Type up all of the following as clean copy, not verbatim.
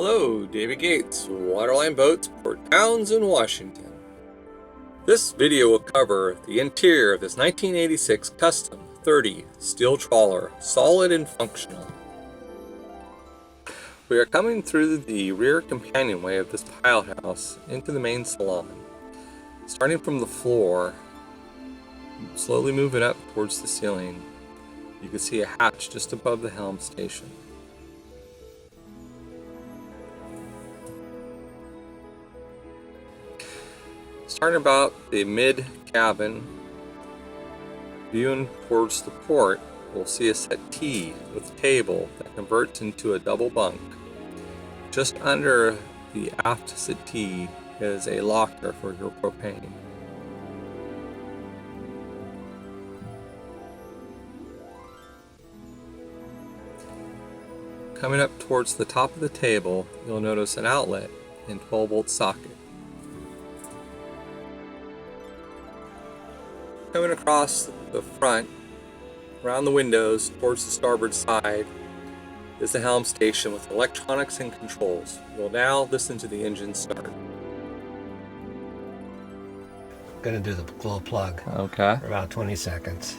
Hello, David Gates, Waterline Boats, Port Townsend, Washington. This video will cover the interior of this 1986 Custom 30 steel trawler, solid and functional. We are coming through the rear companionway of this pilot house into the main salon. Starting from the floor, slowly moving up towards the ceiling, you can see a hatch just above the helm station. Starting about the mid-cabin, viewing towards the port, we'll see a settee with a table that converts into a double bunk. Just under the aft settee is a locker for your propane. Coming up towards the top of the table, you'll notice an outlet and 12-volt socket. Coming across the front, around the windows, towards the starboard side, is the helm station with electronics and controls. We'll now listen to the engine start. I'm going to do the glow plug Okay. for about 20 seconds.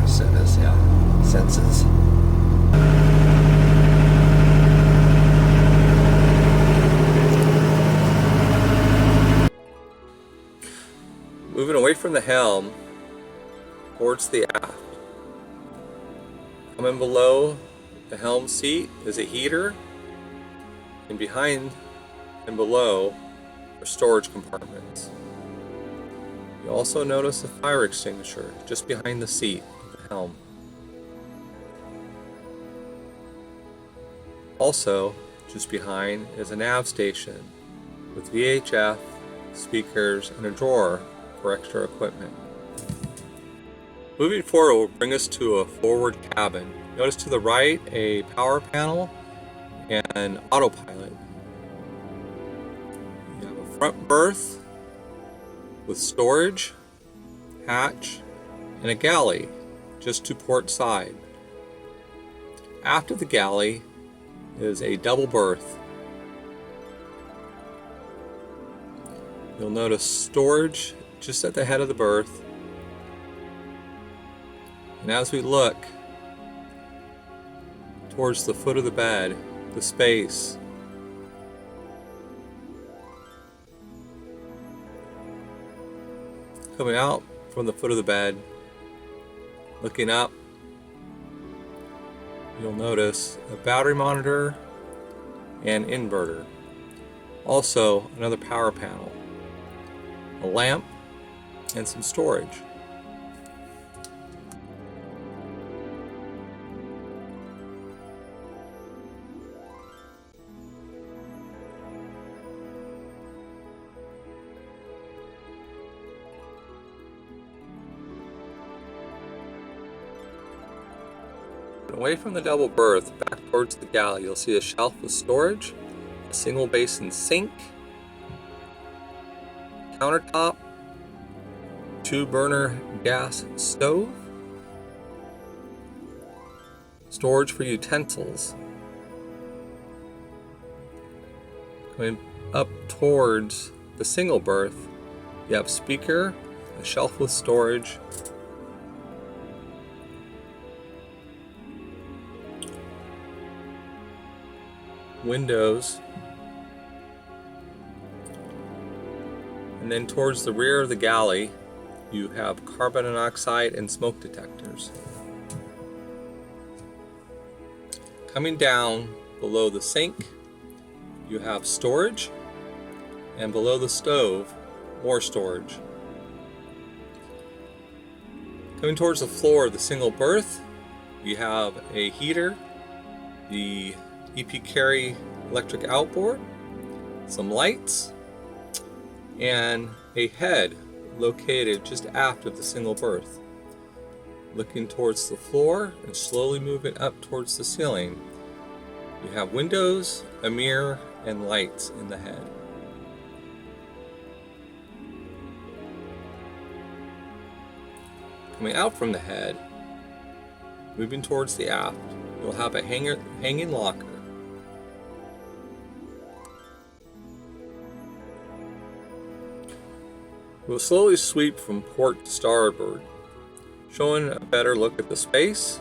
As soon as senses. Moving away from the helm towards the aft. Coming below the helm seat is a heater, and behind and below are storage compartments. You also notice a fire extinguisher just behind the seat of the helm. Also, just behind is a nav station with VHF, speakers, and a drawer for extra equipment. Moving forward will bring us to a forward cabin. Notice to the right a power panel and autopilot. You have a front berth with storage, hatch, and a galley just to port side. After the galley is a double berth. You'll notice storage just at the head of the berth. And as we look towards the foot of the bed, the space, coming out from the foot of the bed, looking up, you'll notice a battery monitor and inverter. Also, another power panel, a lamp, and some storage. Away from the double berth, back towards the galley, you'll see a shelf with storage, a single basin sink, countertop, 2-burner gas stove, storage for utensils. Coming up towards the single berth, you have speaker, a shelf with storage, windows, and then towards the rear of the galley you have carbon monoxide and smoke detectors. Coming down below the sink you have storage, and below the stove more storage. Coming towards the floor of the single berth we have a heater, the EP Carry electric outboard, some lights, and a head located just aft of the single berth. looking towards the floor and slowly moving up towards the ceiling. You have windows, a mirror, and lights in the head. Coming out from the head, moving towards the aft, you'll have a hanging locker. We'll slowly sweep from port to starboard, showing a better look at the space,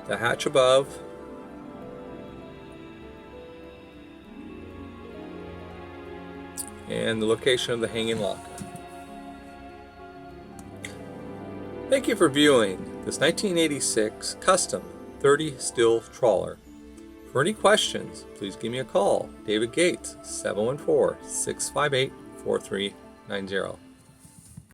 the hatch above, and the location of the hanging locker. Thank you for viewing this 1986 custom 30 steel trawler. For any questions, please give me a call. David Gates, 714-658-4390.